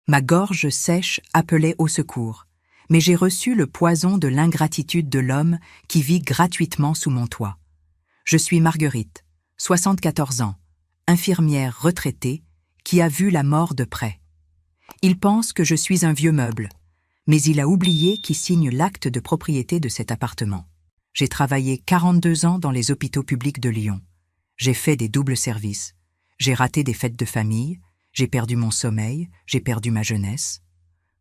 Ma gorge sèche appelait au secours, mais j'ai reçu le poison de l'ingratitude de l'homme qui vit gratuitement sous mon toit. Je suis Marguerite, 74 ans, infirmière retraitée, qui a vu la mort de près. Il pense que je suis un vieux meuble, mais il a oublié qui signe l'acte de propriété de cet appartement. J'ai travaillé 42 ans dans les hôpitaux publics de Lyon. J'ai fait des doubles services. J'ai raté des fêtes de famille, j'ai perdu mon sommeil, j'ai perdu ma jeunesse.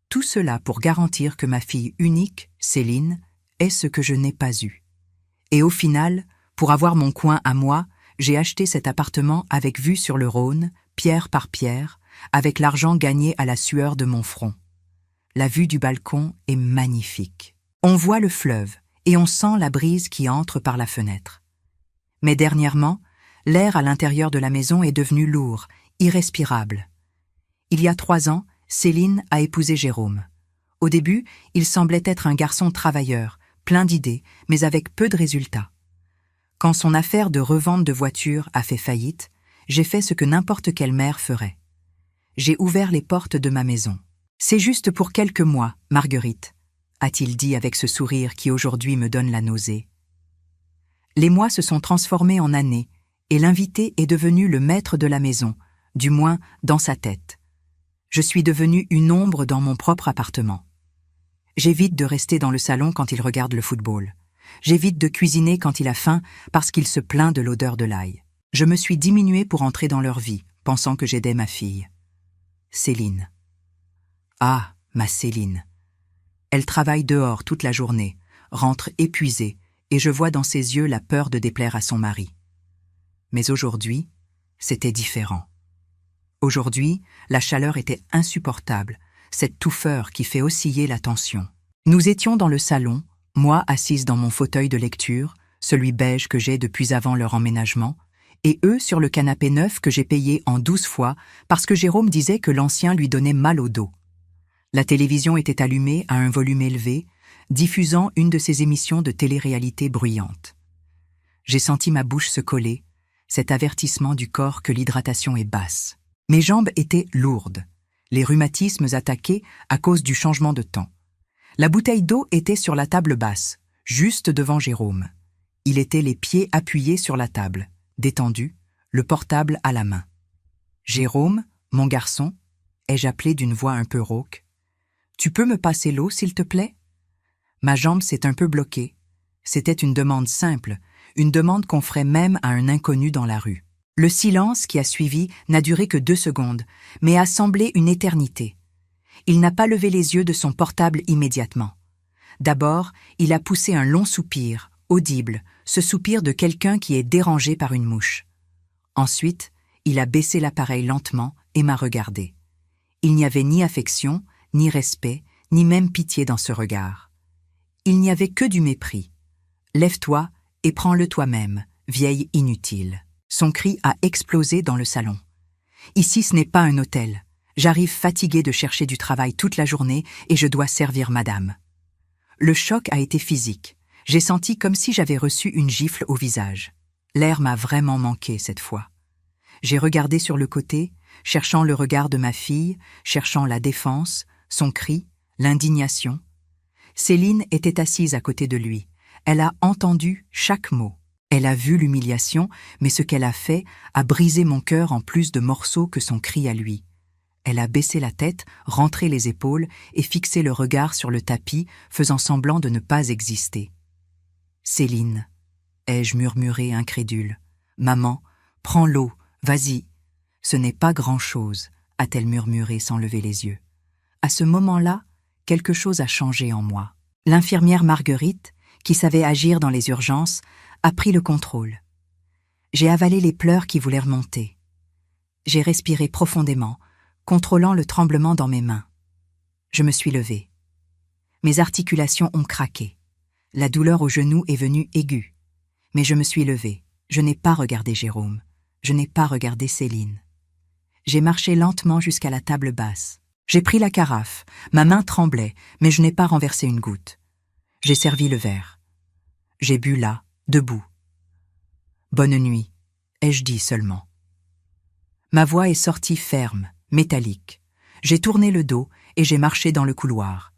Tout cela pour garantir que ma fille unique, Céline, ait ce que je n'ai pas eu. Et au final, pour avoir mon coin à moi, j'ai acheté cet appartement avec vue sur le Rhône, pierre par pierre, avec l'argent gagné à la sueur de mon front. La vue du balcon est magnifique. On voit le fleuve et on sent la brise qui entre par la fenêtre. Mais dernièrement, l'air à l'intérieur de la maison est devenu lourd, irrespirable. Il y a 3 ans, Céline a épousé Jérôme. Au début, il semblait être un garçon travailleur, plein d'idées, mais avec peu de résultats. Quand son affaire de revente de voitures a fait faillite, j'ai fait ce que n'importe quelle mère ferait. J'ai ouvert les portes de ma maison. « C'est juste pour quelques mois, Marguerite », a-t-il dit avec ce sourire qui aujourd'hui me donne la nausée. Les mois se sont transformés en années, et l'invité est devenu le maître de la maison, du moins dans sa tête. Je suis devenue une ombre dans mon propre appartement. J'évite de rester dans le salon quand il regarde le football. J'évite de cuisiner quand il a faim parce qu'il se plaint de l'odeur de l'ail. Je me suis diminuée pour entrer dans leur vie, pensant que j'aidais ma fille. Céline. Ah, ma Céline. Elle travaille dehors toute la journée, rentre épuisée, et je vois dans ses yeux la peur de déplaire à son mari. Mais aujourd'hui, c'était différent. Aujourd'hui, la chaleur était insupportable, cette touffeur qui fait osciller la tension. Nous étions dans le salon, moi assise dans mon fauteuil de lecture, celui beige que j'ai depuis avant leur emménagement, et eux sur le canapé neuf que j'ai payé en 12 fois parce que Jérôme disait que l'ancien lui donnait mal au dos. La télévision était allumée à un volume élevé, diffusant une de ses émissions de télé-réalité bruyante. J'ai senti ma bouche se coller, cet avertissement du corps que l'hydratation est basse. Mes jambes étaient lourdes, les rhumatismes attaqués à cause du changement de temps. La bouteille d'eau était sur la table basse, juste devant Jérôme. Il était les pieds appuyés sur la table, détendu, le portable à la main. « Jérôme, mon garçon » ai-je appelé d'une voix un peu rauque. « Tu peux me passer l'eau, s'il te plaît » Ma jambe s'est un peu bloquée. C'était une demande simple, une demande qu'on ferait même à un inconnu dans la rue. Le silence qui a suivi n'a duré que 2 secondes, mais a semblé une éternité. Il n'a pas levé les yeux de son portable immédiatement. D'abord, il a poussé un long soupir, audible, ce soupir de quelqu'un qui est dérangé par une mouche. Ensuite, il a baissé l'appareil lentement et m'a regardé. Il n'y avait ni affection, ni respect, ni même pitié dans ce regard. Il n'y avait que du mépris. « Lève-toi et prends-le toi-même, vieille inutile ». Son cri a explosé dans le salon. Ici, ce n'est pas un hôtel. J'arrive fatiguée de chercher du travail toute la journée et je dois servir madame. Le choc a été physique. J'ai senti comme si j'avais reçu une gifle au visage. L'air m'a vraiment manqué cette fois. J'ai regardé sur le côté, cherchant le regard de ma fille, cherchant la défense, son cri, l'indignation. Céline était assise à côté de lui. Elle a entendu chaque mot. Elle a vu l'humiliation, mais ce qu'elle a fait a brisé mon cœur en plus de morceaux que son cri à lui. Elle a baissé la tête, rentré les épaules et fixé le regard sur le tapis, faisant semblant de ne pas exister. « Céline » ai-je murmuré incrédule. « Maman, prends l'eau, vas-y. » « Ce n'est pas grand-chose » a-t-elle murmuré sans lever les yeux. À ce moment-là, quelque chose a changé en moi. L'infirmière Marguerite, qui savait agir dans les urgences, a pris le contrôle. J'ai avalé les pleurs qui voulaient remonter. J'ai respiré profondément, contrôlant le tremblement dans mes mains. Je me suis levée. Mes articulations ont craqué. La douleur au genou est venue aiguë. Mais je me suis levée. Je n'ai pas regardé Jérôme. Je n'ai pas regardé Céline. J'ai marché lentement jusqu'à la table basse. J'ai pris la carafe. Ma main tremblait, mais je n'ai pas renversé une goutte. J'ai servi le verre. J'ai bu là, debout. « Bonne nuit », ai-je dit seulement. Ma voix est sortie ferme, métallique. J'ai tourné le dos et j'ai marché dans le couloir.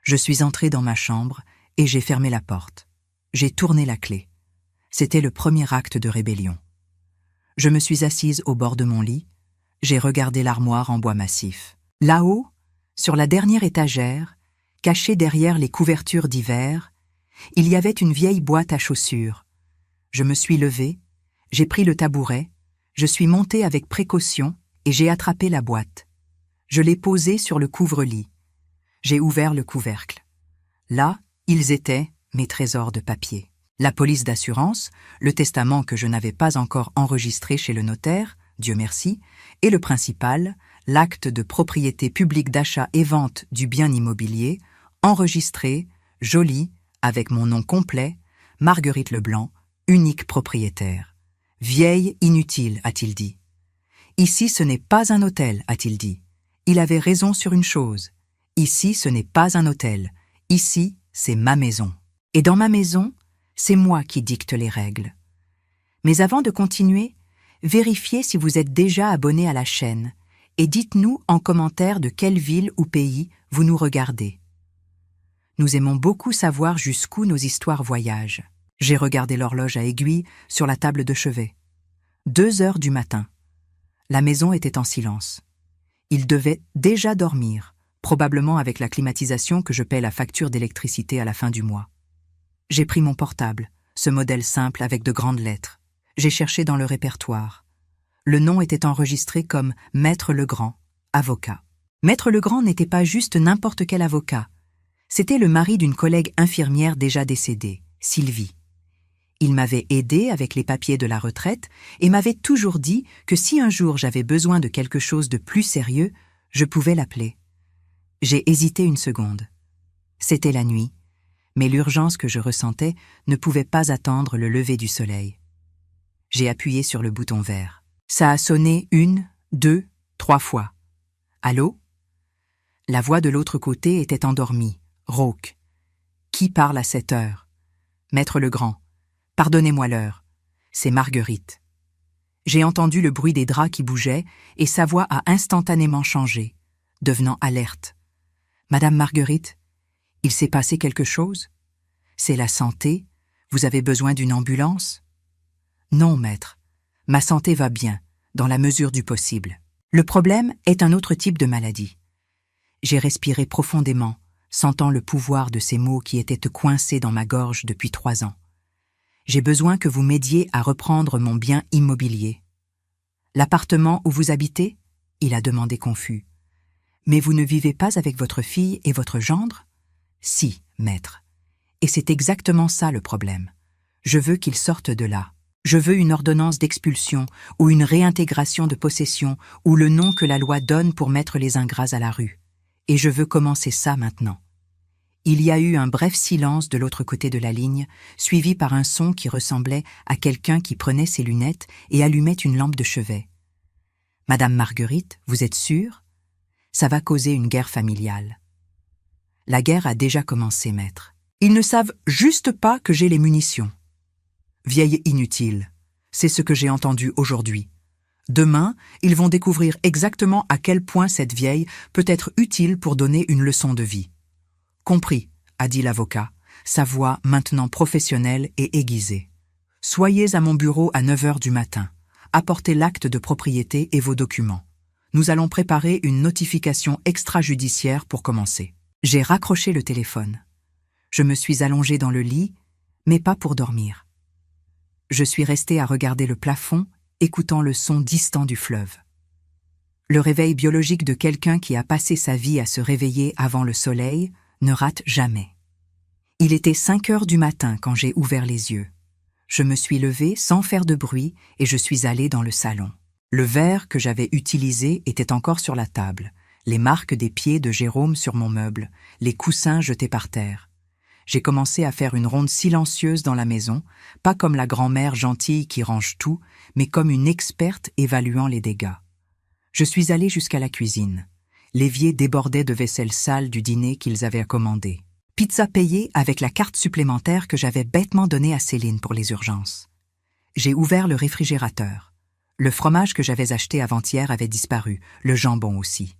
Je suis entré dans ma chambre et j'ai fermé la porte. J'ai tourné la clé. C'était le premier acte de rébellion. Je me suis assise au bord de mon lit. J'ai regardé l'armoire en bois massif. Là-haut, sur la dernière étagère, cachée derrière les couvertures d'hiver, il y avait une vieille boîte à chaussures. Je me suis levée, j'ai pris le tabouret, je suis montée avec précaution et j'ai attrapé la boîte. Je l'ai posée sur le couvre-lit. J'ai ouvert le couvercle. Là, ils étaient, mes trésors de papier. La police d'assurance, le testament que je n'avais pas encore enregistré chez le notaire, Dieu merci, et le principal, l'acte de propriété publique d'achat et vente du bien immobilier, enregistré, joli, avec mon nom complet, Marguerite Leblanc, unique propriétaire. Vieille inutile, a-t-il dit. Ici, ce n'est pas un hôtel, a-t-il dit. Il avait raison sur une chose. Ici, ce n'est pas un hôtel. Ici, c'est ma maison. Et dans ma maison, c'est moi qui dicte les règles. Mais avant de continuer, vérifiez si vous êtes déjà abonné à la chaîne et dites-nous en commentaire de quelle ville ou pays vous nous regardez. Nous aimons beaucoup savoir jusqu'où nos histoires voyagent. J'ai regardé l'horloge à aiguille sur la table de chevet. 2 heures du matin. La maison était en silence. Il devait déjà dormir, probablement avec la climatisation que je paie la facture d'électricité à la fin du mois. J'ai pris mon portable, ce modèle simple avec de grandes lettres. J'ai cherché dans le répertoire. Le nom était enregistré comme Maître Legrand, avocat. Maître Legrand n'était pas juste n'importe quel avocat. C'était le mari d'une collègue infirmière déjà décédée, Sylvie. Il m'avait aidé avec les papiers de la retraite et m'avait toujours dit que si un jour j'avais besoin de quelque chose de plus sérieux, je pouvais l'appeler. J'ai hésité une seconde. C'était la nuit, mais l'urgence que je ressentais ne pouvait pas attendre le lever du soleil. J'ai appuyé sur le bouton vert. Ça a sonné 1, 2, 3 fois. Allô? La voix de l'autre côté était endormie, rauque. Qui parle à cette heure? Maître Legrand. Pardonnez-moi l'heure. C'est Marguerite. J'ai entendu le bruit des draps qui bougeaient et sa voix a instantanément changé, devenant alerte. Madame Marguerite, il s'est passé quelque chose? C'est la santé? Vous avez besoin d'une ambulance? Non, maître. Ma santé va bien, dans la mesure du possible. Le problème est un autre type de maladie. J'ai respiré profondément, sentant le pouvoir de ces mots qui étaient coincés dans ma gorge depuis 3 ans. J'ai besoin que vous m'aidiez à reprendre mon bien immobilier. L'appartement où vous habitez? Il a demandé confus. Mais vous ne vivez pas avec votre fille et votre gendre? Si, maître. Et c'est exactement ça le problème. Je veux qu'ils sortent de là. Je veux une ordonnance d'expulsion ou une réintégration de possession ou le nom que la loi donne pour mettre les ingrats à la rue. Et je veux commencer ça maintenant. Il y a eu un bref silence de l'autre côté de la ligne, suivi par un son qui ressemblait à quelqu'un qui prenait ses lunettes et allumait une lampe de chevet. « Madame Marguerite, vous êtes sûre? Ça va causer une guerre familiale. » La guerre a déjà commencé, maître. Ils ne savent juste pas que j'ai les munitions. Vieille inutile, c'est ce que j'ai entendu aujourd'hui. Demain, ils vont découvrir exactement à quel point cette vieille peut être utile pour donner une leçon de vie. Compris, a dit l'avocat, sa voix maintenant professionnelle et aiguisée. Soyez à mon bureau à 9 heures du matin. Apportez l'acte de propriété et vos documents. Nous allons préparer une notification extrajudiciaire pour commencer. J'ai raccroché le téléphone. Je me suis allongée dans le lit, mais pas pour dormir. Je suis restée à regarder le plafond, écoutant le son distant du fleuve. Le réveil biologique de quelqu'un qui a passé sa vie à se réveiller avant le soleil ne rate jamais. Il était 5 heures du matin quand j'ai ouvert les yeux. Je me suis levée sans faire de bruit et je suis allée dans le salon. Le verre que j'avais utilisé était encore sur la table, les marques des pieds de Jérôme sur mon meuble, les coussins jetés par terre. J'ai commencé à faire une ronde silencieuse dans la maison, pas comme la grand-mère gentille qui range tout, mais comme une experte évaluant les dégâts. Je suis allée jusqu'à la cuisine. L'évier débordait de vaisselle sale du dîner qu'ils avaient commandé. Pizza payée avec la carte supplémentaire que j'avais bêtement donnée à Céline pour les urgences. J'ai ouvert le réfrigérateur. Le fromage que j'avais acheté avant-hier avait disparu, le jambon aussi.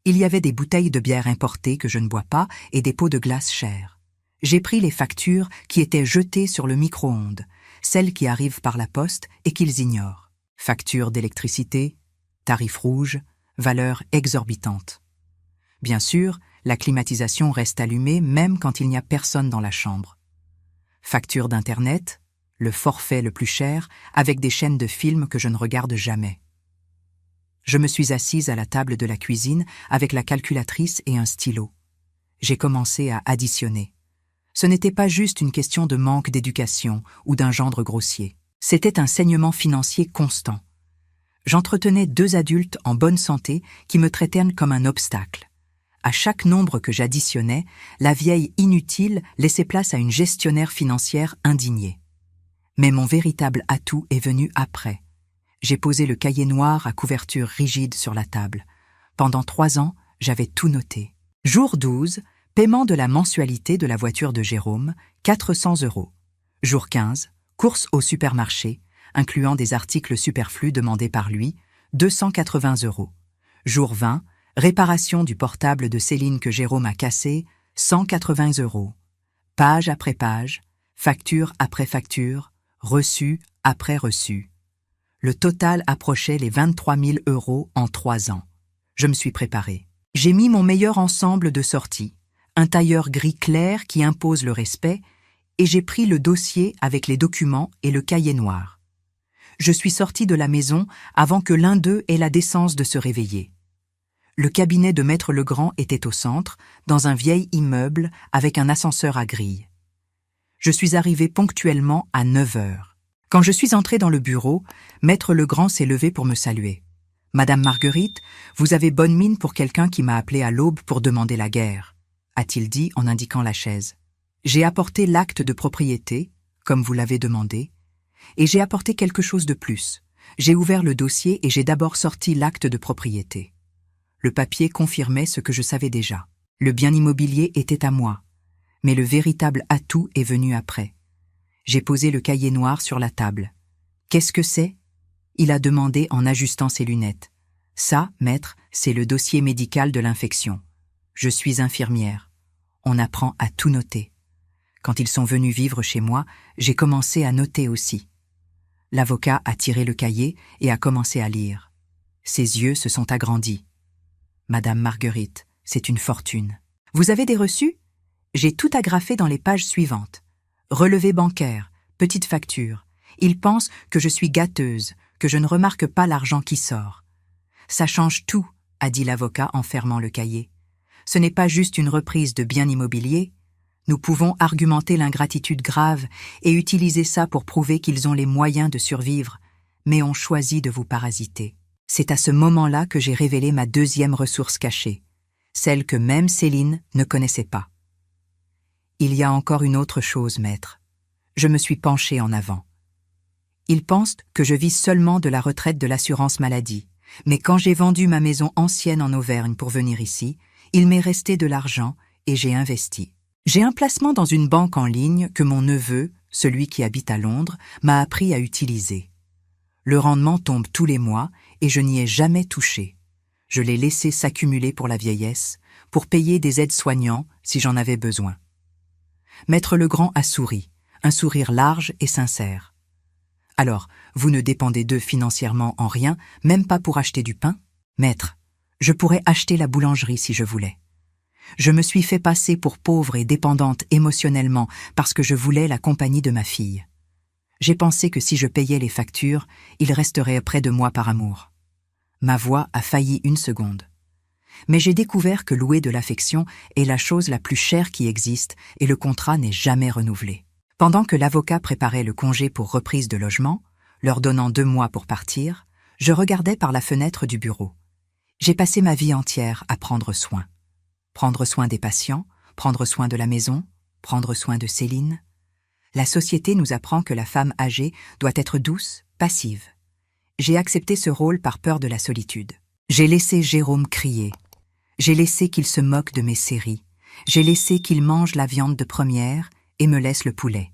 Il y avait des bouteilles de bière importées que je ne bois pas et des pots de glace chers. J'ai pris les factures qui étaient jetées sur le micro-ondes, celles qui arrivent par la poste et qu'ils ignorent. Facture d'électricité, tarif rouge, valeur exorbitante. Bien sûr, la climatisation reste allumée même quand il n'y a personne dans la chambre. Facture d'Internet, le forfait le plus cher, avec des chaînes de films que je ne regarde jamais. Je me suis assise à la table de la cuisine avec la calculatrice et un stylo. J'ai commencé à additionner. Ce n'était pas juste une question de manque d'éducation ou d'un gendre grossier. C'était un saignement financier constant. J'entretenais 2 adultes en bonne santé qui me traitaient comme un obstacle. À chaque nombre que j'additionnais, la vieille inutile laissait place à une gestionnaire financière indignée. Mais mon véritable atout est venu après. J'ai posé le cahier noir à couverture rigide sur la table. Pendant 3 ans, j'avais tout noté. Jour 12, paiement de la mensualité de la voiture de Jérôme, 400 €. Jour 15, course au supermarché, incluant des articles superflus demandés par lui, 280 €. Jour 20, réparation du portable de Céline que Jérôme a cassé, 180 €. Page après page, facture après facture, reçu après reçu. Le total approchait les 23 000 € en 3 ans. Je me suis préparé. J'ai mis mon meilleur ensemble de sortie, un tailleur gris clair qui impose le respect, et j'ai pris le dossier avec les documents et le cahier noir. Je suis sortie de la maison avant que l'un d'eux ait la décence de se réveiller. Le cabinet de Maître Legrand était au centre, dans un vieil immeuble avec un ascenseur à grille. Je suis arrivée ponctuellement à 9 heures. Quand je suis entrée dans le bureau, Maître Legrand s'est levé pour me saluer. « Madame Marguerite, vous avez bonne mine pour quelqu'un qui m'a appelé à l'aube pour demander la guerre », a-t-il dit en indiquant la chaise. J'ai apporté l'acte de propriété, comme vous l'avez demandé, et j'ai apporté quelque chose de plus. J'ai ouvert le dossier et j'ai d'abord sorti l'acte de propriété. Le papier confirmait ce que je savais déjà. Le bien immobilier était à moi, mais le véritable atout est venu après. J'ai posé le cahier noir sur la table. « Qu'est-ce que c'est » il a demandé en ajustant ses lunettes. « Ça, maître, c'est le dossier médical de l'infection. Je suis infirmière. On apprend à tout noter. Quand ils sont venus vivre chez moi, j'ai commencé à noter aussi. » L'avocat a tiré le cahier et a commencé à lire. Ses yeux se sont agrandis. « Madame Marguerite, c'est une fortune. Vous avez des reçus ? J'ai tout agrafé dans les pages suivantes. Relevé bancaire, petite facture. Ils pensent que je suis gâteuse, que je ne remarque pas l'argent qui sort. Ça change tout, a dit l'avocat en fermant le cahier. Ce n'est pas juste une reprise de biens immobiliers. Nous pouvons argumenter l'ingratitude grave et utiliser ça pour prouver qu'ils ont les moyens de survivre, mais ont choisi de vous parasiter. C'est à ce moment-là que j'ai révélé ma 2e ressource cachée, celle que même Céline ne connaissait pas. Il y a encore une autre chose, maître. Je me suis penchée en avant. Ils pensent que je vis seulement de la retraite de l'assurance maladie, mais quand j'ai vendu ma maison ancienne en Auvergne pour venir ici, il m'est resté de l'argent et j'ai investi. J'ai un placement dans une banque en ligne que mon neveu, celui qui habite à Londres, m'a appris à utiliser. Le rendement tombe tous les mois et je n'y ai jamais touché. Je l'ai laissé s'accumuler pour la vieillesse, pour payer des aides-soignants si j'en avais besoin. Maître Legrand a souri, un sourire large et sincère. « Alors, vous ne dépendez d'eux financièrement en rien, même pas pour acheter du pain ? Maître, je pourrais acheter la boulangerie si je voulais. Je me suis fait passer pour pauvre et dépendante émotionnellement parce que je voulais la compagnie de ma fille. J'ai pensé que si je payais les factures, il resterait près de moi par amour. » Ma voix a failli une seconde. Mais j'ai découvert que louer de l'affection est la chose la plus chère qui existe et le contrat n'est jamais renouvelé. Pendant que l'avocat préparait le congé pour reprise de logement, leur donnant 2 mois pour partir, je regardais par la fenêtre du bureau. J'ai passé ma vie entière à prendre soin. Prendre soin des patients, prendre soin de la maison, prendre soin de Céline. La société nous apprend que la femme âgée doit être douce, passive. J'ai accepté ce rôle par peur de la solitude. J'ai laissé Jérôme crier. J'ai laissé qu'il se moque de mes séries. J'ai laissé qu'il mange la viande de première et me laisse le poulet.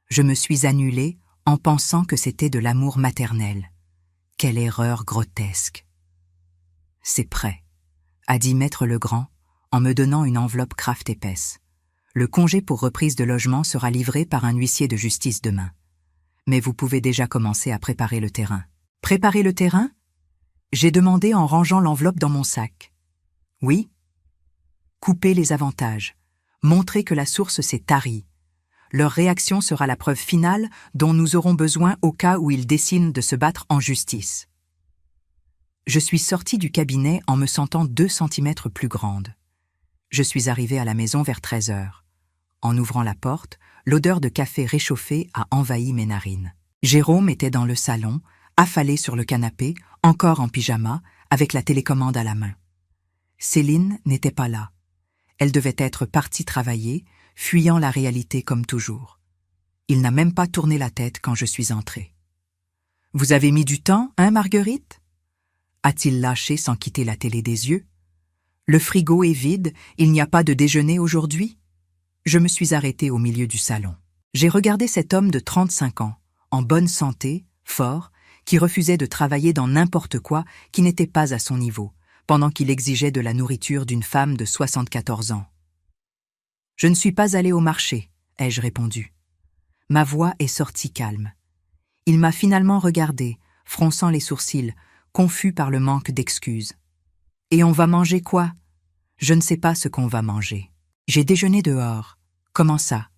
Je me suis annulée en pensant que c'était de l'amour maternel. Quelle erreur grotesque. C'est prêt, a dit Maître Legrand, en me donnant une enveloppe Kraft épaisse. Le congé pour reprise de logement sera livré par un huissier de justice demain. Mais vous pouvez déjà commencer à préparer le terrain. Préparer le terrain? J'ai demandé en rangeant l'enveloppe dans mon sac. Oui? Couper les avantages. Montrer que la source s'est tarie. Leur réaction sera la preuve finale dont nous aurons besoin au cas où ils décident de se battre en justice. Je suis sortie du cabinet en me sentant 2 centimètres plus grande. Je suis arrivée à la maison vers 13 heures. En ouvrant la porte, l'odeur de café réchauffé a envahi mes narines. Jérôme était dans le salon, affalé sur le canapé, encore en pyjama, avec la télécommande à la main. Céline n'était pas là. Elle devait être partie travailler, fuyant la réalité comme toujours. Il n'a même pas tourné la tête quand je suis entrée. « Vous avez mis du temps, hein, Marguerite ?» a-t-il lâché sans quitter la télé des yeux. « Le frigo est vide, il n'y a pas de déjeuner aujourd'hui ?» Je me suis arrêtée au milieu du salon. J'ai regardé cet homme de 35 ans, en bonne santé, fort, qui refusait de travailler dans n'importe quoi qui n'était pas à son niveau, pendant qu'il exigeait de la nourriture d'une femme de 74 ans. « Je ne suis pas allée au marché, ai-je répondu. Ma voix est sortie calme. Il m'a finalement regardé, fronçant les sourcils, confus par le manque d'excuses. « Et on va manger quoi? Je ne sais pas ce qu'on va manger. J'ai déjeuné dehors. Comment ça? »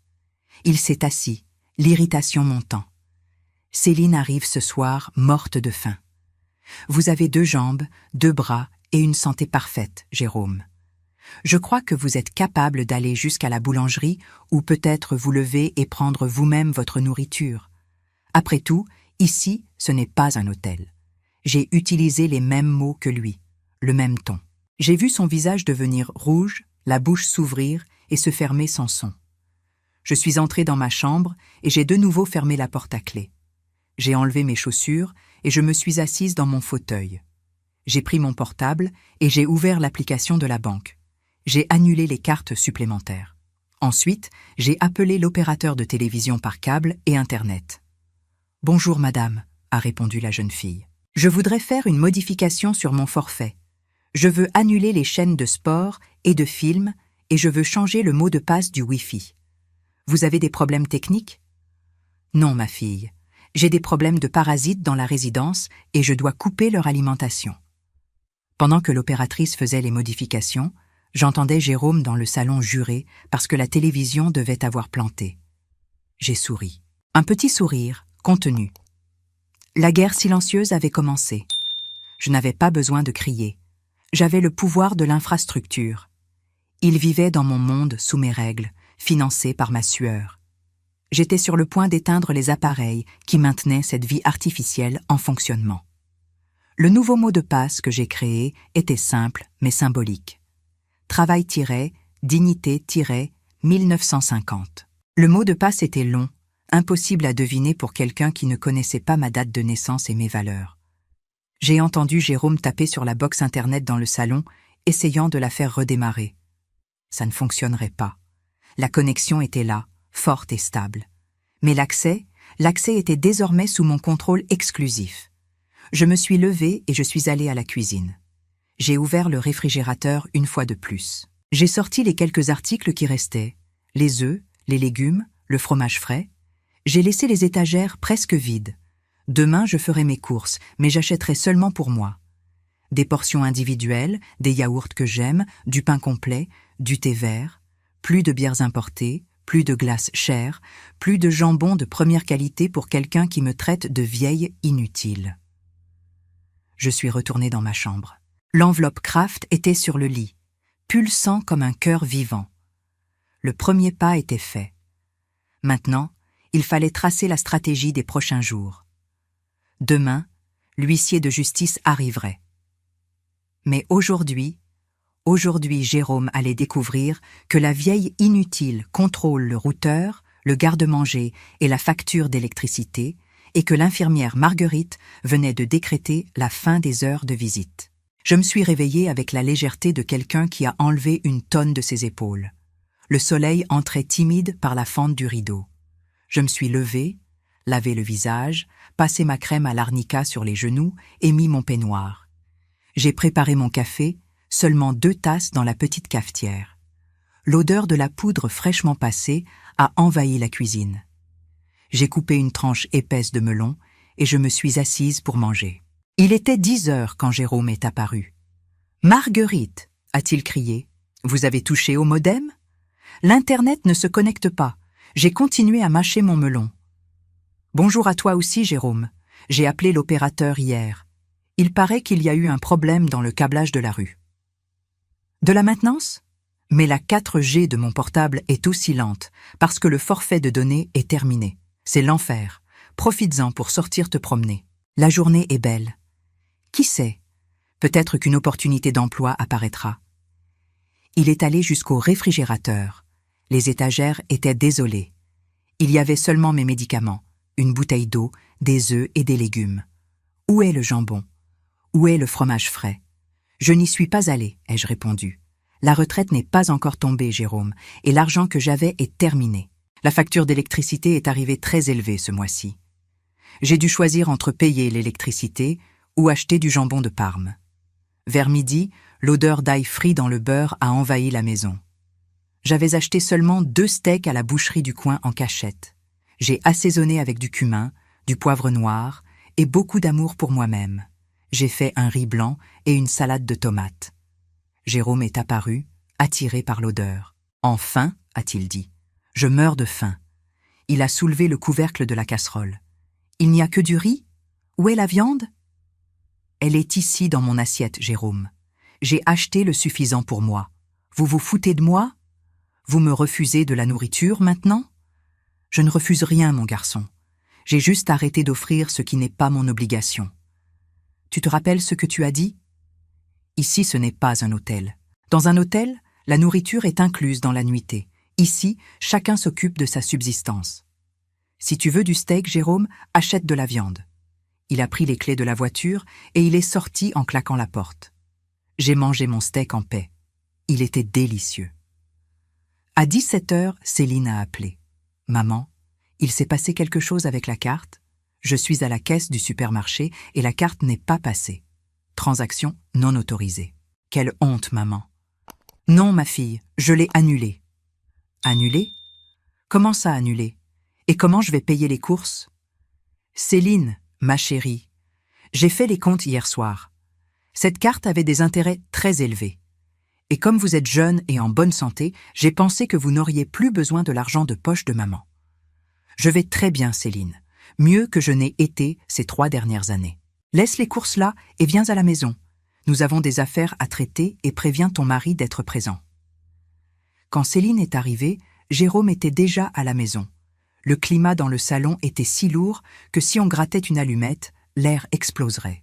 Il s'est assis, l'irritation montant. « Céline arrive ce soir, morte de faim. Vous avez 2 jambes, 2 bras et une santé parfaite, Jérôme. Je crois que vous êtes capable d'aller jusqu'à la boulangerie ou peut-être vous lever et prendre vous-même votre nourriture. Après tout, ici, ce n'est pas un hôtel. J'ai utilisé les mêmes mots que lui, le même ton. J'ai vu son visage devenir rouge, la bouche s'ouvrir et se fermer sans son. Je suis entrée dans ma chambre et j'ai de nouveau fermé la porte à clé. J'ai enlevé mes chaussures et je me suis assise dans mon fauteuil. J'ai pris mon portable et j'ai ouvert l'application de la banque. J'ai annulé les cartes supplémentaires. Ensuite, j'ai appelé l'opérateur de télévision par câble et Internet. « Bonjour madame », a répondu la jeune fille. « Je voudrais faire une modification sur mon forfait. Je veux annuler les chaînes de sport et de films et je veux changer le mot de passe du Wi-Fi. Vous avez des problèmes techniques ? » « Non, ma fille. J'ai des problèmes de parasites dans la résidence et je dois couper leur alimentation. » Pendant que l'opératrice faisait les modifications, j'entendais Jérôme dans le salon jurer parce que la télévision devait avoir planté. J'ai souri. Un petit sourire, contenu. La guerre silencieuse avait commencé. Je n'avais pas besoin de crier. J'avais le pouvoir de l'infrastructure. Il vivait dans mon monde sous mes règles, financé par ma sueur. J'étais sur le point d'éteindre les appareils qui maintenaient cette vie artificielle en fonctionnement. Le nouveau mot de passe que j'ai créé était simple mais symbolique. Travail-dignité-1950. Le mot de passe était long, impossible à deviner pour quelqu'un qui ne connaissait pas ma date de naissance et mes valeurs. J'ai entendu Jérôme taper sur la box Internet dans le salon, essayant de la faire redémarrer. Ça ne fonctionnerait pas. La connexion était là, forte et stable. Mais l'accès était désormais sous mon contrôle exclusif. Je me suis levée et je suis allée à la cuisine. J'ai ouvert le réfrigérateur une fois de plus. J'ai sorti les quelques articles qui restaient, les œufs, les légumes, le fromage frais. J'ai laissé les étagères presque vides. Demain, je ferai mes courses, mais j'achèterai seulement pour moi. Des portions individuelles, des yaourts que j'aime, du pain complet, du thé vert, plus de bières importées, plus de glaces chères, plus de jambon de première qualité pour quelqu'un qui me traite de vieille inutile. Je suis retournée dans ma chambre. L'enveloppe Kraft était sur le lit, pulsant comme un cœur vivant. Le premier pas était fait. Maintenant, il fallait tracer la stratégie des prochains jours. Demain, l'huissier de justice arriverait. Mais aujourd'hui, Jérôme allait découvrir que la vieille inutile contrôle le routeur, le garde-manger et la facture d'électricité et que l'infirmière Marguerite venait de décréter la fin des heures de visite. Je me suis réveillée avec la légèreté de quelqu'un qui a enlevé une tonne de ses épaules. Le soleil entrait timide par la fente du rideau. Je me suis levée, lavé le visage, passé ma crème à l'arnica sur les genoux et mis mon peignoir. J'ai préparé mon café, seulement 2 tasses dans la petite cafetière. L'odeur de la poudre fraîchement passée a envahi la cuisine. J'ai coupé une tranche épaisse de melon et je me suis assise pour manger. Il était 10 heures quand Jérôme est apparu. « Marguerite !» a-t-il crié. « Vous avez touché au modem ? L'Internet ne se connecte pas. » J'ai continué à mâcher mon melon. « Bonjour à toi aussi, Jérôme. J'ai appelé l'opérateur hier. Il paraît qu'il y a eu un problème dans le câblage de la rue. »« De la maintenance ? Mais la 4G de mon portable est aussi lente parce que le forfait de données est terminé. C'est l'enfer. Profites-en pour sortir te promener. La journée est belle. Qui sait ? Peut-être qu'une opportunité d'emploi apparaîtra. » Il est allé jusqu'au réfrigérateur. Les étagères étaient désolées. Il y avait seulement mes médicaments, une bouteille d'eau, des œufs et des légumes. Où est le jambon ? Où est le fromage frais ? Je n'y suis pas allé, ai-je répondu. La retraite n'est pas encore tombée, Jérôme, et l'argent que j'avais est terminé. La facture d'électricité est arrivée très élevée ce mois-ci. J'ai dû choisir entre payer l'électricité ou acheter du jambon de Parme. Vers midi, l'odeur d'ail frit dans le beurre a envahi la maison. J'avais acheté seulement 2 steaks à la boucherie du coin en cachette. J'ai assaisonné avec du cumin, du poivre noir et beaucoup d'amour pour moi-même. J'ai fait un riz blanc et une salade de tomates. Jérôme est apparu, attiré par l'odeur. « Enfin !» a-t-il dit. « Je meurs de faim. » Il a soulevé le couvercle de la casserole. « Il n'y a que du riz ? Où est la viande ? » « Elle est ici dans mon assiette, Jérôme. J'ai acheté le suffisant pour moi. Vous vous foutez de moi ? Vous me refusez de la nourriture maintenant ? Je ne refuse rien, mon garçon. J'ai juste arrêté d'offrir ce qui n'est pas mon obligation. Tu te rappelles ce que tu as dit ? Ici, ce n'est pas un hôtel. Dans un hôtel, la nourriture est incluse dans la nuitée. Ici, chacun s'occupe de sa subsistance. Si tu veux du steak, Jérôme, achète de la viande. Il a pris les clés de la voiture et il est sorti en claquant la porte. J'ai mangé mon steak en paix. Il était délicieux. À 17 heures, Céline a appelé. « Maman, il s'est passé quelque chose avec la carte. Je suis à la caisse du supermarché et la carte n'est pas passée. Transaction non autorisée. Quelle honte, maman. »« Non, ma fille, je l'ai annulée. »« Annulée ? Comment ça annulée ? Et comment je vais payer les courses ? » ?»« Céline, ma chérie, j'ai fait les comptes hier soir. Cette carte avait des intérêts très élevés. Et comme vous êtes jeune et en bonne santé, j'ai pensé que vous n'auriez plus besoin de l'argent de poche de maman. Je vais très bien, Céline, mieux que je n'ai été ces 3 dernières années. Laisse les courses là et viens à la maison. Nous avons des affaires à traiter et préviens ton mari d'être présent. » Quand Céline est arrivée, Jérôme était déjà à la maison. Le climat dans le salon était si lourd que si on grattait une allumette, l'air exploserait.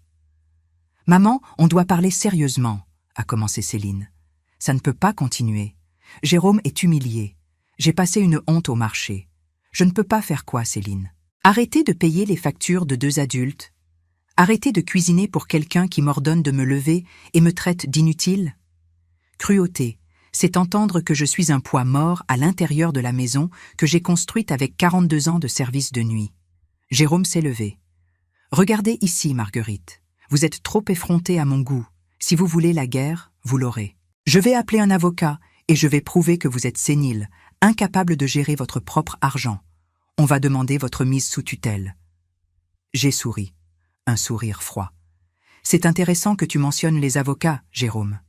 « Maman, on doit parler sérieusement, » a commencé Céline. « Ça ne peut pas continuer. Jérôme est humilié. J'ai passé une honte au marché. Je ne peux pas faire quoi, Céline? Arrêtez de payer les factures de 2 adultes. Arrêtez de cuisiner pour quelqu'un qui m'ordonne de me lever et me traite d'inutile. Cruauté, c'est entendre que je suis un poids mort à l'intérieur de la maison que j'ai construite avec 42 ans de service de nuit. » Jérôme s'est levé. « Regardez ici, Marguerite. Vous êtes trop effrontée à mon goût. Si vous voulez la guerre, vous l'aurez. Je vais appeler un avocat et je vais prouver que vous êtes sénile, incapable de gérer votre propre argent. On va demander votre mise sous tutelle. » J'ai souri. Un sourire froid. « C'est intéressant que tu mentionnes les avocats, Jérôme. »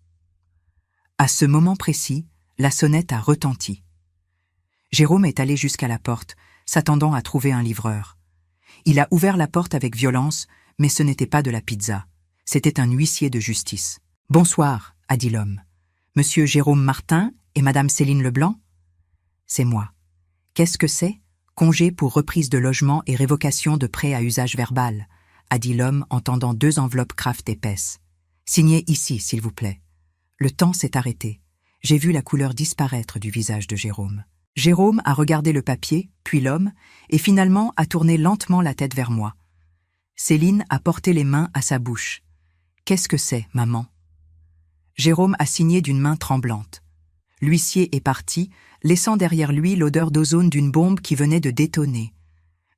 À ce moment précis, la sonnette a retenti. Jérôme est allé jusqu'à la porte, s'attendant à trouver un livreur. Il a ouvert la porte avec violence, mais ce n'était pas de la pizza. C'était un huissier de justice. « Bonsoir, » a dit l'homme. « Monsieur Jérôme Martin et Madame Céline Leblanc ?»« C'est moi. Qu'est-ce que c'est ? Congé pour reprise de logement et révocation de prêt à usage verbal, » a dit l'homme en tendant 2 enveloppes Kraft épaisses. « Signez ici, s'il vous plaît. » Le temps s'est arrêté. J'ai vu la couleur disparaître du visage de Jérôme. Jérôme a regardé le papier, puis l'homme, et finalement a tourné lentement la tête vers moi. Céline a porté les mains à sa bouche. « Qu'est-ce que c'est, maman ?» Jérôme a signé d'une main tremblante. L'huissier est parti, laissant derrière lui l'odeur d'ozone d'une bombe qui venait de détonner.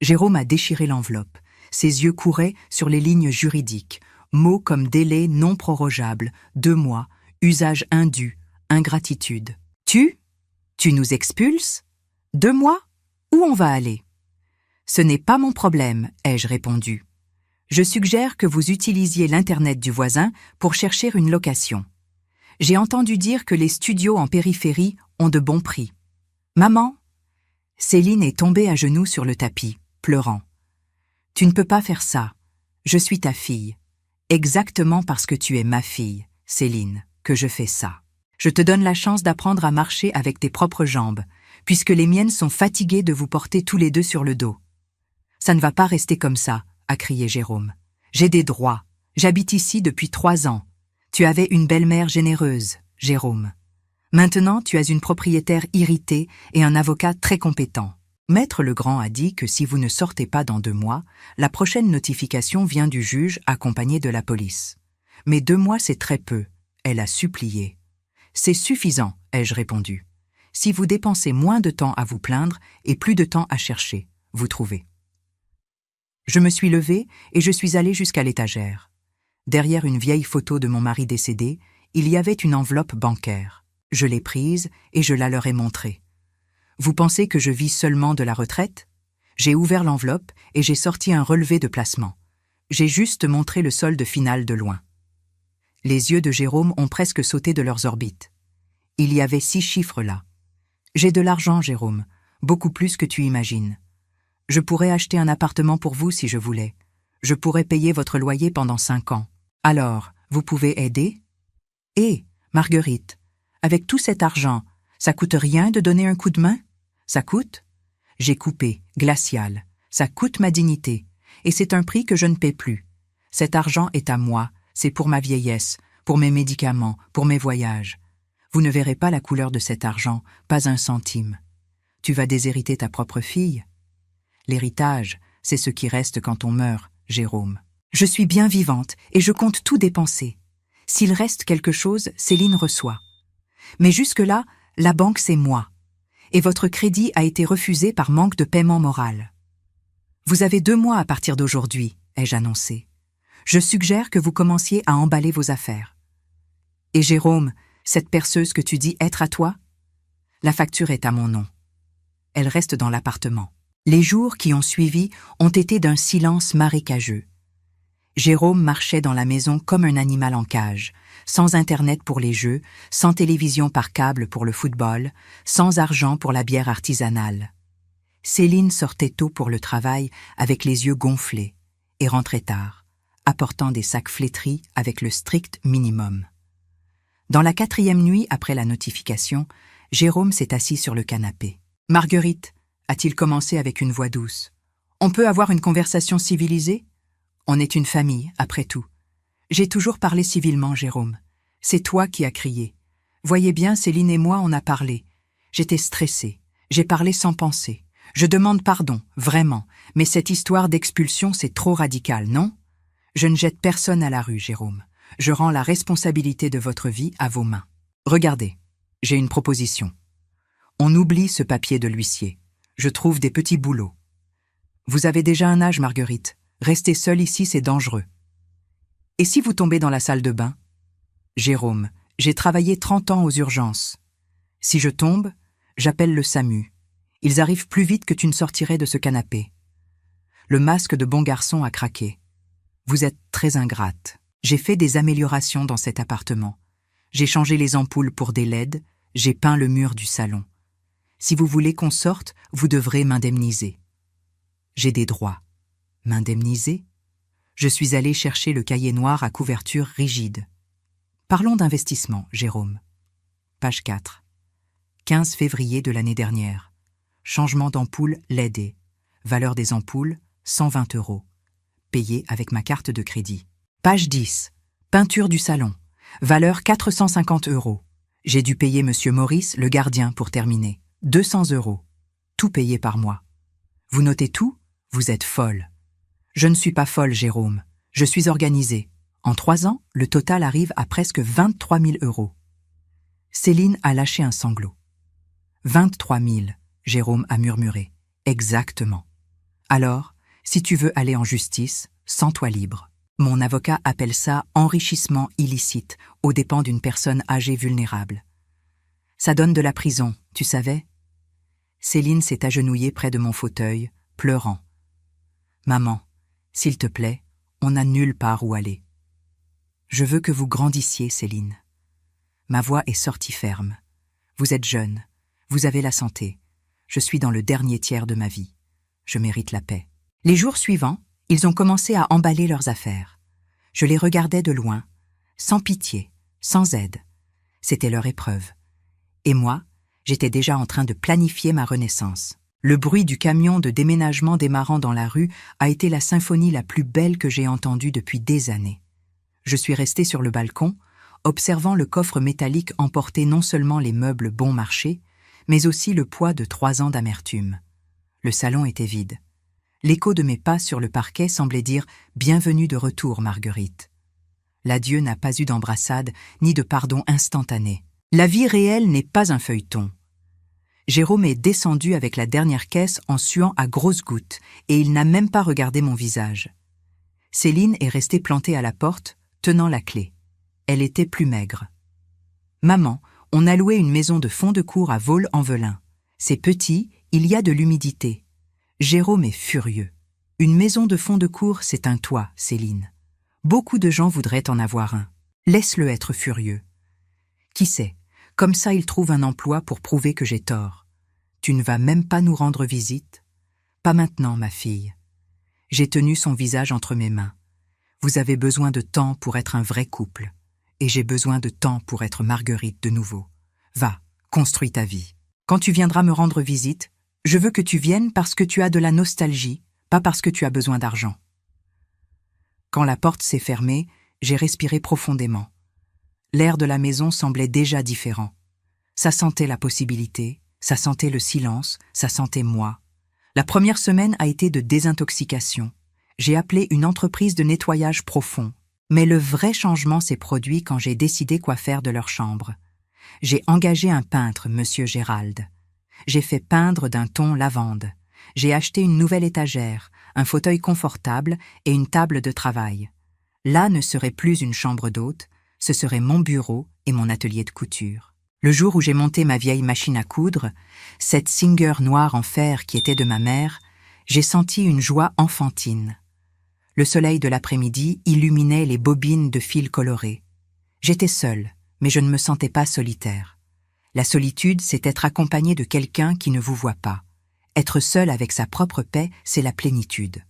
Jérôme a déchiré l'enveloppe. Ses yeux couraient sur les lignes juridiques, mots comme délai non prorogeable, 2 mois, Usage indu, ingratitude. Tu nous expulses? 2 mois? Où on va aller? Ce n'est pas mon problème, ai-je répondu. Je suggère que vous utilisiez l'Internet du voisin pour chercher une location. J'ai entendu dire que les studios en périphérie ont de bons prix. Maman? Céline est tombée à genoux sur le tapis, pleurant. Tu ne peux pas faire ça. Je suis ta fille. Exactement parce que tu es ma fille, Céline, que je fais ça. Je te donne la chance d'apprendre à marcher avec tes propres jambes, puisque les miennes sont fatiguées de vous porter tous les deux sur le dos. Ça ne va pas rester comme ça, a crié Jérôme. J'ai des droits. J'habite ici depuis 3 ans. Tu avais une belle-mère généreuse, Jérôme. Maintenant, tu as une propriétaire irritée et un avocat très compétent. Maître Legrand a dit que si vous ne sortez pas dans 2 mois, la prochaine notification vient du juge accompagné de la police. Mais 2 mois, c'est très peu. Elle a supplié. C'est suffisant, ai-je répondu. Si vous dépensez moins de temps à vous plaindre et plus de temps à chercher, vous trouvez. Je me suis levée et je suis allée jusqu'à l'étagère. Derrière une vieille photo de mon mari décédé, il y avait une enveloppe bancaire. Je l'ai prise et je la leur ai montrée. Vous pensez que je vis seulement de la retraite? J'ai ouvert l'enveloppe et j'ai sorti un relevé de placement. J'ai juste montré le solde final de loin. Les yeux de Jérôme ont presque sauté de leurs orbites. Il y avait 6 chiffres là. J'ai de l'argent, Jérôme, beaucoup plus que tu imagines. Je pourrais acheter un appartement pour vous si je voulais. Je pourrais payer votre loyer pendant 5 ans. Alors, vous pouvez aider? Et, Marguerite, avec tout cet argent, ça coûte rien de donner un coup de main? Ça coûte? J'ai coupé, glacial. Ça coûte ma dignité. Et c'est un prix que je ne paie plus. Cet argent est à moi. C'est pour ma vieillesse, pour mes médicaments, pour mes voyages. Vous ne verrez pas la couleur de cet argent, pas un centime. Tu vas déshériter ta propre fille? L'héritage, c'est ce qui reste quand on meurt, Jérôme. Je suis bien vivante et je compte tout dépenser. S'il reste quelque chose, Céline reçoit. Mais jusque-là, la banque c'est moi. Et votre crédit a été refusé par manque de paiement moral. Vous avez 2 mois à partir d'aujourd'hui, ai-je annoncé. Je suggère que vous commenciez à emballer vos affaires. Et Jérôme, cette perceuse que tu dis être à toi? La facture est à mon nom. Elle reste dans l'appartement. Les jours qui ont suivi ont été d'un silence marécageux. Jérôme marchait dans la maison comme un animal en cage, sans Internet pour les jeux, sans télévision par câble pour le football, sans argent pour la bière artisanale. Céline sortait tôt pour le travail avec les yeux gonflés et rentrait tard, apportant des sacs flétris avec le strict minimum. Dans la 4e nuit après la notification, Jérôme s'est assis sur le canapé. « Marguerite » a-t-il commencé avec une voix douce. « On peut avoir une conversation civilisée? On est une famille, après tout. J'ai toujours parlé civilement, Jérôme. C'est toi qui as crié. Voyez bien, Céline et moi, on a parlé. J'étais stressée. J'ai parlé sans penser. Je demande pardon, vraiment, mais cette histoire d'expulsion, c'est trop radical, non? Je ne jette personne à la rue, Jérôme. Je rends la responsabilité de votre vie à vos mains. Regardez, j'ai une proposition. On oublie ce papier de l'huissier. Je trouve des petits boulots. Vous avez déjà un âge, Marguerite. Rester seule ici, c'est dangereux. Et si vous tombez dans la salle de bain? Jérôme, j'ai travaillé 30 ans aux urgences. Si je tombe, j'appelle le SAMU. Ils arrivent plus vite que tu ne sortirais de ce canapé. Le masque de bon garçon a craqué. Vous êtes très ingrate. J'ai fait des améliorations dans cet appartement. J'ai changé les ampoules pour des LED, j'ai peint le mur du salon. Si vous voulez qu'on sorte, vous devrez m'indemniser. J'ai des droits. M'indemniser? Je suis allée chercher le cahier noir à couverture rigide. Parlons d'investissement, Jérôme. Page 4. 15 février de l'année dernière. Changement d'ampoule LED. Valeur des ampoules, 120 €. Payé avec ma carte de crédit. Page 10. Peinture du salon. Valeur 450 €. J'ai dû payer Monsieur Maurice, le gardien, pour terminer. 200 €. Tout payé par mois. Vous notez tout? Vous êtes folle. Je ne suis pas folle, Jérôme. Je suis organisée. En 3 ans, le total arrive à presque 23 000 €. Céline a lâché un sanglot. 23 000, Jérôme a murmuré. Exactement. Alors, si tu veux aller en justice, sens-toi libre. Mon avocat appelle ça enrichissement illicite, aux dépens d'une personne âgée vulnérable. Ça donne de la prison, tu savais? Céline s'est agenouillée près de mon fauteuil, pleurant. Maman, s'il te plaît, on n'a nulle part où aller. Je veux que vous grandissiez, Céline. Ma voix est sortie ferme. Vous êtes jeune, vous avez la santé. Je suis dans le dernier tiers de ma vie. Je mérite la paix. Les jours suivants, ils ont commencé à emballer leurs affaires. Je les regardais de loin, sans pitié, sans aide. C'était leur épreuve. Et moi, j'étais déjà en train de planifier ma renaissance. Le bruit du camion de déménagement démarrant dans la rue a été la symphonie la plus belle que j'ai entendue depuis des années. Je suis restée sur le balcon, observant le coffre métallique emporter non seulement les meubles bon marché, mais aussi le poids de 3 ans d'amertume. Le salon était vide. L'écho de mes pas sur le parquet semblait dire « Bienvenue de retour, Marguerite ». L'adieu n'a pas eu d'embrassade ni de pardon instantané. La vie réelle n'est pas un feuilleton. Jérôme est descendu avec la dernière caisse en suant à grosses gouttes et il n'a même pas regardé mon visage. Céline est restée plantée à la porte, tenant la clé. Elle était plus maigre. « Maman, on a loué une maison de fond de cour à Vaux-en-Velin. C'est petit, il y a de l'humidité. » Jérôme est furieux. Une maison de fond de cour, c'est un toit, Céline. Beaucoup de gens voudraient en avoir un. Laisse-le être furieux. Qui sait, comme ça il trouve un emploi pour prouver que j'ai tort. Tu ne vas même pas nous rendre visite? Pas maintenant, ma fille. J'ai tenu son visage entre mes mains. Vous avez besoin de temps pour être un vrai couple. Et j'ai besoin de temps pour être Marguerite de nouveau. Va, construis ta vie. Quand tu viendras me rendre visite, je veux que tu viennes parce que tu as de la nostalgie, pas parce que tu as besoin d'argent. Quand la porte s'est fermée, j'ai respiré profondément. L'air de la maison semblait déjà différent. Ça sentait la possibilité, ça sentait le silence, ça sentait moi. La première semaine a été de désintoxication. J'ai appelé une entreprise de nettoyage profond. Mais le vrai changement s'est produit quand j'ai décidé quoi faire de leur chambre. J'ai engagé un peintre, Monsieur Gérald. J'ai fait peindre d'un ton lavande. J'ai acheté une nouvelle étagère, un fauteuil confortable et une table de travail. Là ne serait plus une chambre d'hôte, ce serait mon bureau et mon atelier de couture. Le jour où j'ai monté ma vieille machine à coudre, cette Singer noire en fer qui était de ma mère, j'ai senti une joie enfantine. Le soleil de l'après-midi illuminait les bobines de fils colorés. J'étais seule, mais je ne me sentais pas solitaire. La solitude, c'est être accompagné de quelqu'un qui ne vous voit pas. Être seul avec sa propre paix, c'est la plénitude.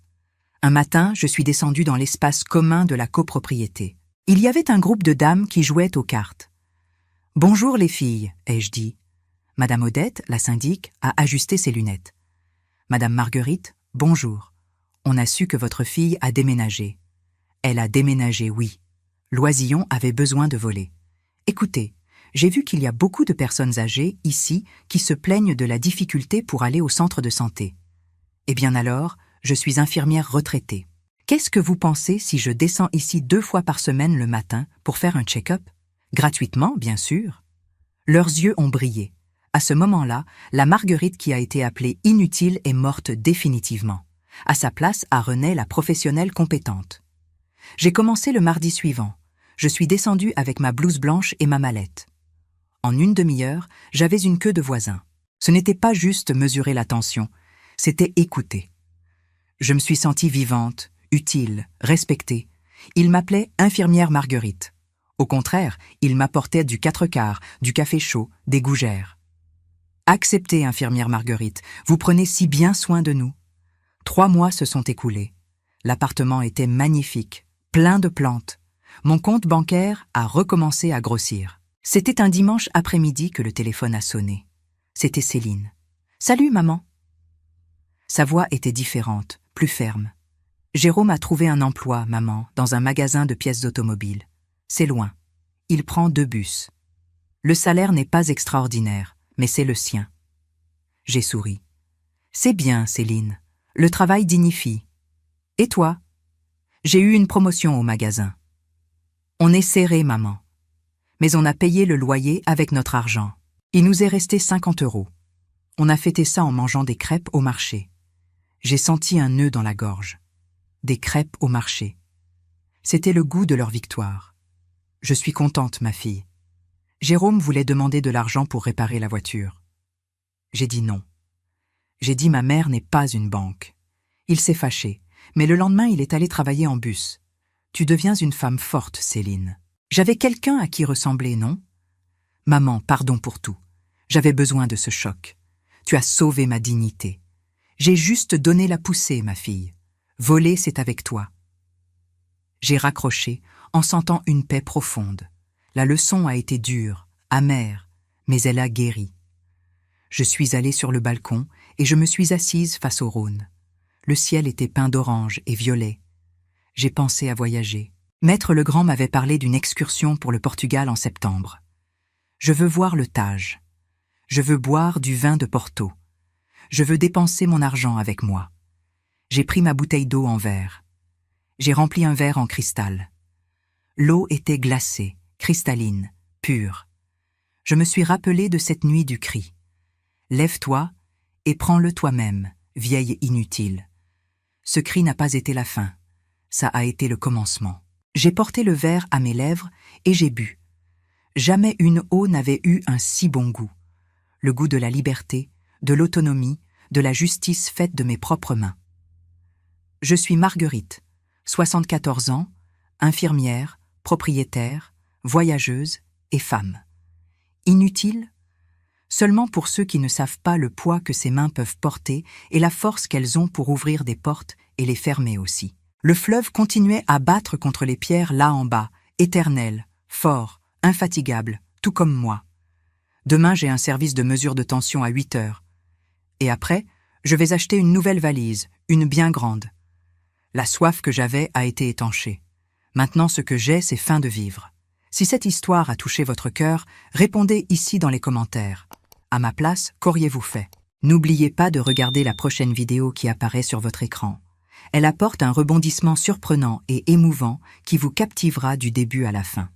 Un matin, je suis descendue dans l'espace commun de la copropriété. Il y avait un groupe de dames qui jouaient aux cartes. « Bonjour les filles », ai-je dit. Madame Odette, la syndic, a ajusté ses lunettes. « Madame Marguerite, bonjour. On a su que votre fille a déménagé. » Elle a déménagé, oui. L'oisillon avait besoin de voler. Écoutez, j'ai vu qu'il y a beaucoup de personnes âgées, ici, qui se plaignent de la difficulté pour aller au centre de santé. Eh bien alors, je suis infirmière retraitée. Qu'est-ce que vous pensez si je descends ici 2 fois par semaine le matin pour faire un check-up? Gratuitement, bien sûr. Leurs yeux ont brillé. À ce moment-là, la Marguerite qui a été appelée inutile est morte définitivement. À sa place a renaît la professionnelle compétente. J'ai commencé le mardi suivant. Je suis descendue avec ma blouse blanche et ma mallette. En une demi-heure, j'avais une queue de voisins. Ce n'était pas juste mesurer la tension, c'était écouter. Je me suis sentie vivante, utile, respectée. Ils m'appelaient infirmière Marguerite. Au contraire, ils m'apportaient du 4/4, du café chaud, des gougères. Acceptez, infirmière Marguerite, vous prenez si bien soin de nous. 3 mois se sont écoulés. L'appartement était magnifique, plein de plantes. Mon compte bancaire a recommencé à grossir. C'était un dimanche après-midi que le téléphone a sonné. C'était Céline. « Salut, maman !» Sa voix était différente, plus ferme. « Jérôme a trouvé un emploi, maman, dans un magasin de pièces d'automobile. C'est loin. Il prend 2 bus. Le salaire n'est pas extraordinaire, mais c'est le sien. » J'ai souri. « C'est bien, Céline. Le travail dignifie. Et toi? » J'ai eu une promotion au magasin. On est serré, maman. Mais on a payé le loyer avec notre argent. Il nous est resté 50 €. On a fêté ça en mangeant des crêpes au marché. J'ai senti un nœud dans la gorge. Des crêpes au marché. C'était le goût de leur victoire. Je suis contente, ma fille. Jérôme voulait demander de l'argent pour réparer la voiture. J'ai dit non. J'ai dit ma mère n'est pas une banque. Il s'est fâché, mais le lendemain il est allé travailler en bus. Tu deviens une femme forte, Céline. J'avais quelqu'un à qui ressembler, non? Maman, pardon pour tout. J'avais besoin de ce choc. Tu as sauvé ma dignité. J'ai juste donné la poussée, ma fille. Voler, c'est avec toi. J'ai raccroché en sentant une paix profonde. La leçon a été dure, amère, mais elle a guéri. Je suis allée sur le balcon et je me suis assise face au Rhône. Le ciel était peint d'orange et violet. J'ai pensé à voyager. Maître Legrand m'avait parlé d'une excursion pour le Portugal en septembre. Je veux voir le Tage. Je veux boire du vin de Porto. Je veux dépenser mon argent avec moi. J'ai pris ma bouteille d'eau en verre. J'ai rempli un verre en cristal. L'eau était glacée, cristalline, pure. Je me suis rappelé de cette nuit du cri. Lève-toi et prends-le toi-même, vieille inutile. Ce cri n'a pas été la fin, ça a été le commencement. J'ai porté le verre à mes lèvres et j'ai bu. Jamais une eau n'avait eu un si bon goût. Le goût de la liberté, de l'autonomie, de la justice faite de mes propres mains. Je suis Marguerite, 74 ans, infirmière, propriétaire, voyageuse et femme. Inutile? Seulement pour ceux qui ne savent pas le poids que ces mains peuvent porter et la force qu'elles ont pour ouvrir des portes et les fermer aussi. Le fleuve continuait à battre contre les pierres là en bas, éternel, fort, infatigable, tout comme moi. Demain, j'ai un service de mesure de tension à 8 heures. Et après, je vais acheter une nouvelle valise, une bien grande. La soif que j'avais a été étanchée. Maintenant, ce que j'ai, c'est faim de vivre. Si cette histoire a touché votre cœur, répondez ici dans les commentaires. À ma place, qu'auriez-vous fait? N'oubliez pas de regarder la prochaine vidéo qui apparaît sur votre écran. Elle apporte un rebondissement surprenant et émouvant qui vous captivera du début à la fin.